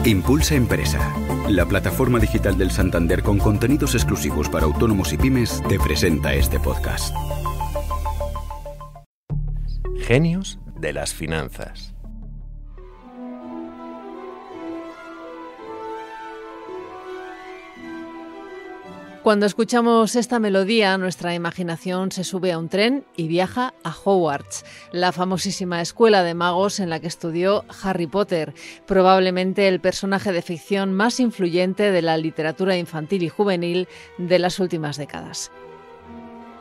Impulsa Empresa, la plataforma digital del Santander con contenidos exclusivos para autónomos y pymes, te presenta este podcast. Genios de las finanzas. Cuando escuchamos esta melodía, nuestra imaginación se sube a un tren y viaja a Hogwarts, la famosísima escuela de magos en la que estudió Harry Potter, probablemente el personaje de ficción más influyente de la literatura infantil y juvenil de las últimas décadas.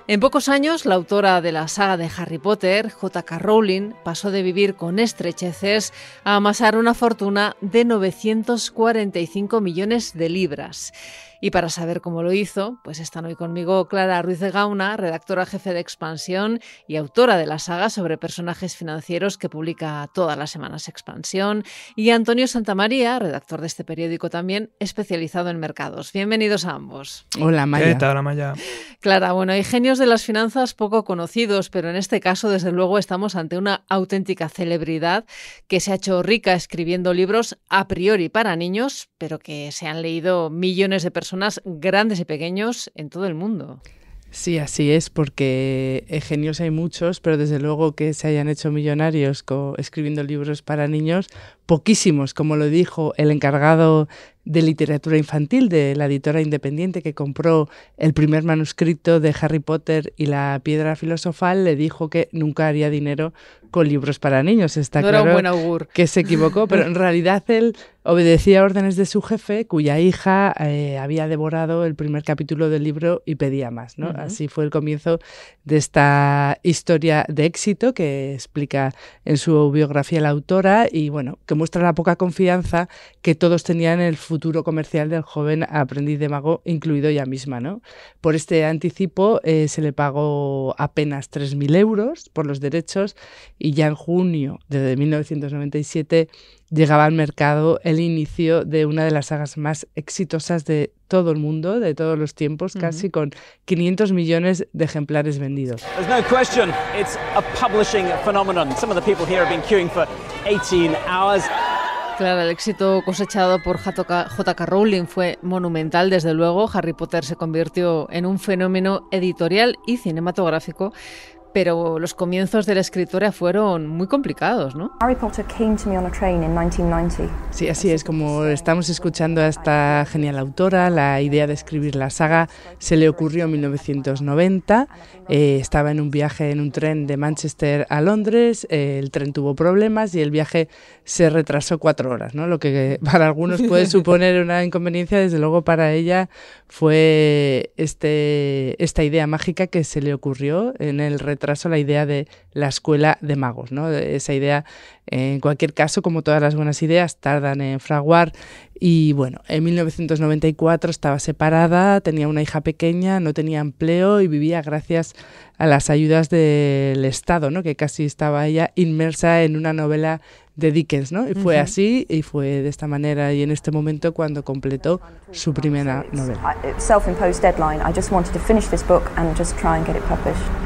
En pocos años, la autora de la saga de Harry Potter, J.K. Rowling, pasó de vivir con estrecheces a amasar una fortuna de 945 millones de libras. Y para saber cómo lo hizo, pues están hoy conmigo Clara Ruiz de Gauna, redactora jefe de Expansión y autora de la saga sobre personajes financieros que publica todas las semanas Expansión, y Antonio Santamaría, redactor de este periódico también, especializado en mercados. Bienvenidos a ambos. Hola, Maya. ¿Qué tal, Maya? Clara, bueno, hay genios de las finanzas poco conocidos, pero en este caso, desde luego, estamos ante una auténtica celebridad que se ha hecho rica escribiendo libros a priori para niños, pero que se han leído millones de personas, grandes y pequeños, en todo el mundo. Sí, así es, porque genios hay muchos, pero desde luego que se hayan hecho millonarios escribiendo libros para niños, poquísimos, como lo dijo el encargado de literatura infantil de la editora independiente que compró el primer manuscrito de Harry Potter y la piedra filosofal, le dijo que nunca haría dinero con libros para niños. Está no claro era un buen augur. Que se equivocó, pero en realidad él obedecía órdenes de su jefe, cuya hija había devorado el primer capítulo del libro y pedía más, ¿no? Uh-huh. Así fue el comienzo de esta historia de éxito que explica en su biografía la autora y, bueno, que muestra la poca confianza que todos tenían en el futuro comercial del joven aprendiz de mago, incluido ella misma, ¿no? Por este anticipo se le pagó apenas 3.000 euros por los derechos y ya en junio de 1997 llegaba al mercado el inicio de una de las sagas más exitosas de todo el mundo, de todos los tiempos, casi con 500 millones de ejemplares vendidos. There's no question, it's a publishing phenomenon. Some of the people here have been queuing for 18 hours. Claro, el éxito cosechado por J.K. Rowling fue monumental, desde luego. Harry Potter se convirtió en un fenómeno editorial y cinematográfico, pero los comienzos de la escritora fueron muy complicados, ¿no? Harry Potter came to me on a train in 1990. Sí, así es, como estamos escuchando a esta genial autora, la idea de escribir la saga se le ocurrió en 1990. Estaba en un viaje en un tren de Manchester a Londres, el tren tuvo problemas y el viaje se retrasó 4 horas, ¿no? Lo que para algunos puede suponer una inconveniencia, desde luego para ella fue esta idea mágica que se le ocurrió en el retraso, la idea de la escuela de magos, ¿no? Esa idea, en cualquier caso, como todas las buenas ideas, tardan en fraguar. Y bueno, en 1994 estaba separada, tenía una hija pequeña, no tenía empleo y vivía gracias a las ayudas del Estado, ¿no? Que casi estaba ella inmersa en una novela de Dickens, ¿no? Y fue así, y fue de esta manera y en este momento cuando completó su primera novela.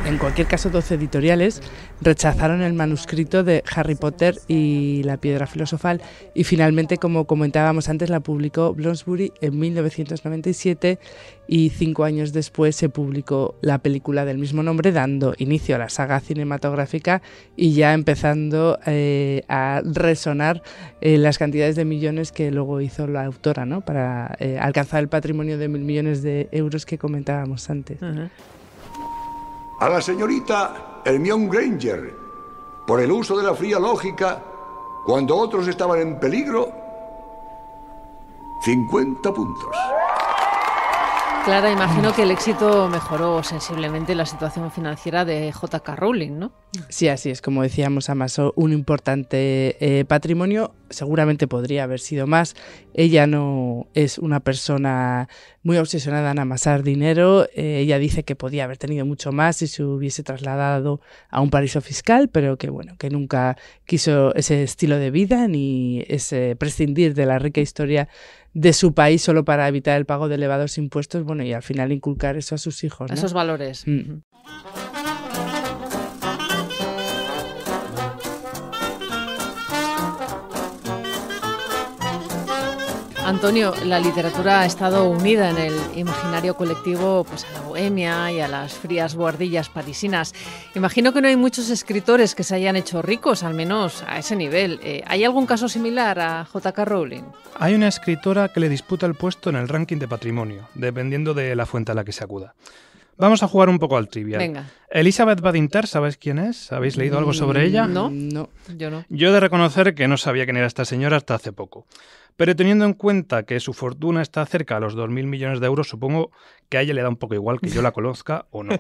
En cualquier caso, 12 editoriales rechazaron el manuscrito de Harry Potter y la piedra filosofal y finalmente, como comentábamos antes, la publicó Bloomsbury en 1997 y 5 años después se publicó la película del mismo nombre, dando inicio a la saga cinematográfica y ya empezando a resonar las cantidades de millones que luego hizo la autora, ¿no? Para alcanzar el patrimonio de 1.000 millones de euros que comentábamos antes. Uh-huh. A la señorita Hermione Granger, por el uso de la fría lógica, cuando otros estaban en peligro, 50 puntos. Clara, imagino que el éxito mejoró sensiblemente la situación financiera de J.K. Rowling, ¿no? Sí, así es. Como decíamos, amasó un importante patrimonio. Seguramente podría haber sido más. Ella no es una persona muy obsesionada en amasar dinero. Ella dice que podía haber tenido mucho más si se hubiese trasladado a un paraíso fiscal, pero que bueno, que nunca quiso ese estilo de vida ni ese prescindir de la rica historia de su país solo para evitar el pago de elevados impuestos, bueno, y al final inculcar eso a sus hijos, ¿no? Esos valores. Antonio, la literatura ha estado unida en el imaginario colectivo pues a la bohemia y a las frías buhardillas parisinas. Imagino que no hay muchos escritores que se hayan hecho ricos, al menos a ese nivel. ¿Hay algún caso similar a J.K. Rowling? Hay una escritora que le disputa el puesto en el ranking de patrimonio, dependiendo de la fuente a la que se acuda. Vamos a jugar un poco al trivial. Venga. Elizabeth Badinter, ¿sabéis quién es? ¿Habéis leído algo sobre ella? No, yo no. Yo he de reconocer que no sabía quién era esta señora hasta hace poco. Pero teniendo en cuenta que su fortuna está cerca a los 2.000 millones de euros, supongo que a ella le da un poco igual que yo la conozca o no.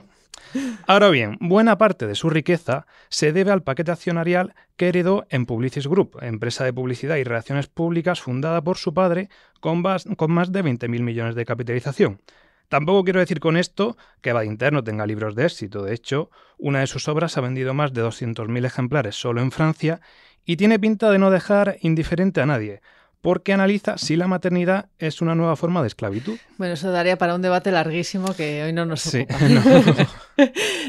Ahora bien, buena parte de su riqueza se debe al paquete accionarial que heredó en Publicis Group, empresa de publicidad y relaciones públicas fundada por su padre con más de 20.000 millones de capitalización. Tampoco quiero decir con esto que Badinter no tenga libros de éxito. De hecho, una de sus obras ha vendido más de 200.000 ejemplares solo en Francia y tiene pinta de no dejar indiferente a nadie, porque analiza si la maternidad es una nueva forma de esclavitud. Bueno, eso daría para un debate larguísimo que hoy no nos ocupa. No.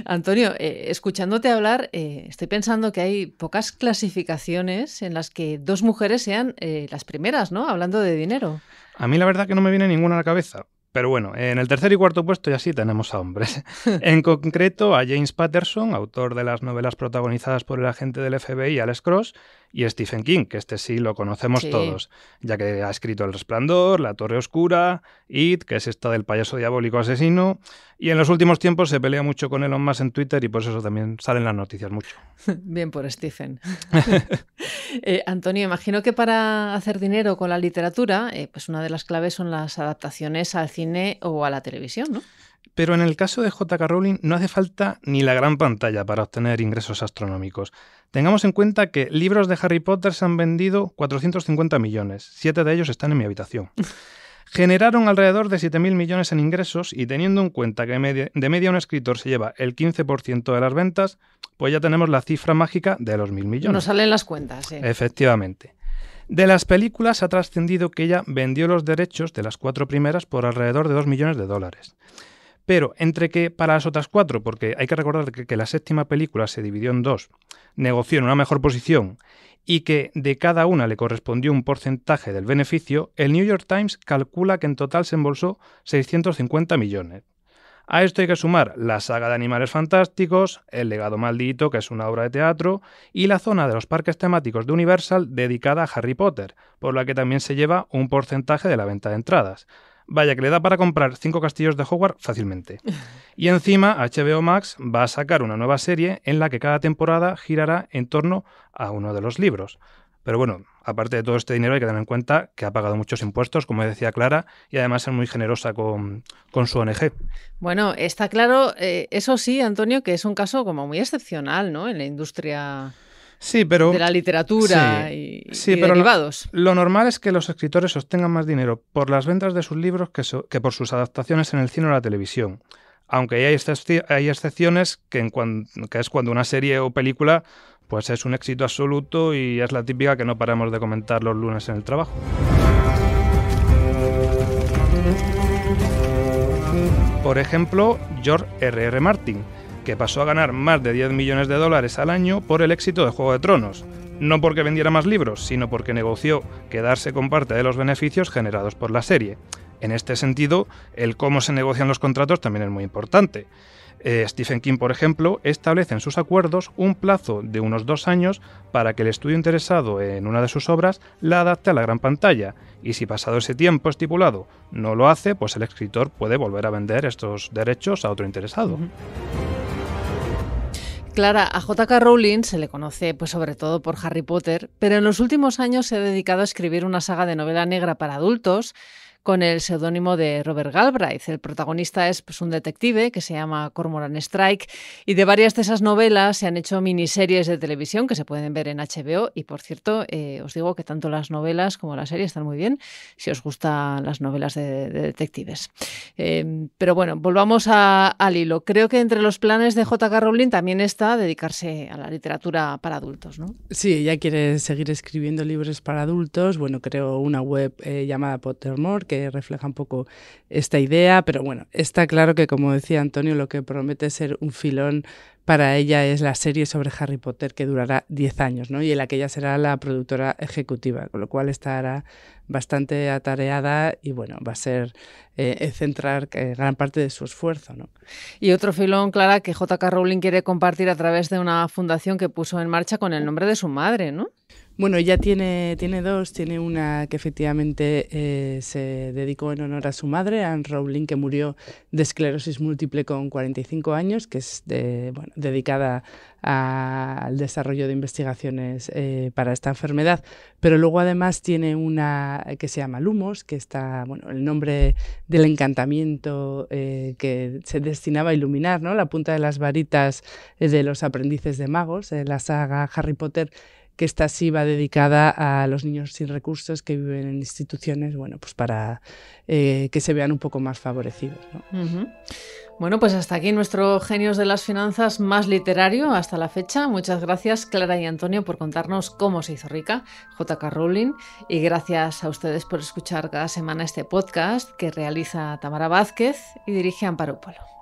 Antonio, escuchándote hablar, estoy pensando que hay pocas clasificaciones en las que dos mujeres sean las primeras, ¿no? Hablando de dinero. A mí la verdad que no me viene ninguna a la cabeza. Pero bueno, en el tercer y cuarto puesto ya sí tenemos a hombres. En concreto a James Patterson, autor de las novelas protagonizadas por el agente del FBI Alex Cross, y Stephen King, que este sí lo conocemos todos, ya que ha escrito El Resplandor, La Torre Oscura, It, que es esta del payaso diabólico asesino, y en los últimos tiempos se pelea mucho con Elon Musk en Twitter y por eso también salen las noticias mucho. Bien por Stephen. Antonio, imagino que para hacer dinero con la literatura, pues una de las claves son las adaptaciones al cine o a la televisión, ¿no? Pero en el caso de J.K. Rowling no hace falta ni la gran pantalla para obtener ingresos astronómicos. Tengamos en cuenta que libros de Harry Potter se han vendido 450 millones, 7 de ellos están en mi habitación. Generaron alrededor de 7.000 millones en ingresos y teniendo en cuenta que de media un escritor se lleva el 15% de las ventas, pues ya tenemos la cifra mágica de los 1.000 millones. Nos salen las cuentas, sí. Efectivamente. De las películas ha trascendido que ella vendió los derechos de las 4 primeras por alrededor de $2 millones. Pero entre que para las otras 4, porque hay que recordar que la séptima película se dividió en 2, negoció en una mejor posición y que de cada una le correspondió un porcentaje del beneficio, el New York Times calcula que en total se embolsó 650 millones. A esto hay que sumar la saga de Animales Fantásticos, El legado maldito, que es una obra de teatro, y la zona de los parques temáticos de Universal dedicada a Harry Potter, por la que también se lleva un porcentaje de la venta de entradas. Vaya, que le da para comprar 5 castillos de Hogwarts fácilmente. Y encima, HBO Max va a sacar una nueva serie en la que cada temporada girará en torno a uno de los libros. Pero bueno, aparte de todo este dinero hay que tener en cuenta que ha pagado muchos impuestos, como decía Clara, y además es muy generosa con su ONG. Bueno, está claro, eso sí, Antonio, que es un caso como muy excepcional, ¿no? En la industria... Sí, pero, de la literatura y pero derivados. Lo normal es que los escritores obtengan más dinero por las ventas de sus libros que por sus adaptaciones en el cine o la televisión. Aunque hay excepciones que es cuando una serie o película pues es un éxito absoluto y es la típica que no paramos de comentar los lunes en el trabajo. Por ejemplo, George R.R. Martin, que pasó a ganar más de $10 millones al año por el éxito de Juego de Tronos. No porque vendiera más libros, sino porque negoció quedarse con parte de los beneficios generados por la serie. En este sentido, el cómo se negocian los contratos también es muy importante. Stephen King, por ejemplo, establece en sus acuerdos un plazo de unos 2 años para que el estudio interesado en una de sus obras la adapte a la gran pantalla, y si pasado ese tiempo estipulado no lo hace, pues el escritor puede volver a vender estos derechos a otro interesado. Uh-huh. Clara, a J.K. Rowling se le conoce pues sobre todo por Harry Potter, pero en los últimos años se ha dedicado a escribir una saga de novela negra para adultos con el seudónimo de Robert Galbraith. El protagonista es pues, un detective que se llama Cormoran Strike y de varias de esas novelas se han hecho miniseries de televisión que se pueden ver en HBO y, por cierto, os digo que tanto las novelas como la serie están muy bien si os gustan las novelas de detectives. Pero bueno, volvamos al hilo. Creo que entre los planes de J.K. Rowling también está dedicarse a la literatura para adultos, ¿no? Sí, ella quiere seguir escribiendo libros para adultos. Bueno, creó una web llamada Pottermore que refleja un poco esta idea, pero bueno, está claro que, como decía Antonio, lo que promete ser un filón para ella es la serie sobre Harry Potter, que durará 10 años, ¿no? Y en la que ella será la productora ejecutiva, con lo cual estará bastante atareada y bueno, va a ser centrar gran parte de su esfuerzo, ¿no? Y otro filón, Clara, que J.K. Rowling quiere compartir a través de una fundación que puso en marcha con el nombre de su madre, ¿no? Bueno, ella tiene dos. Tiene una que efectivamente se dedicó en honor a su madre, Anne Rowling, que murió de esclerosis múltiple con 45 años, que es dedicada al desarrollo de investigaciones para esta enfermedad. Pero luego además tiene una que se llama Lumos, que está, el nombre del encantamiento que se destinaba a iluminar, ¿no?, la punta de las varitas de los aprendices de magos, la saga Harry Potter, que esta sí va dedicada a los niños sin recursos que viven en instituciones, pues para que se vean un poco más favorecidos, ¿no? Uh-huh. Bueno, pues hasta aquí nuestro Genios de las Finanzas más literario hasta la fecha. Muchas gracias, Clara y Antonio, por contarnos cómo se hizo rica J.K. Rowling, y gracias a ustedes por escuchar cada semana este podcast que realiza Tamara Vázquez y dirige Amparo Polo.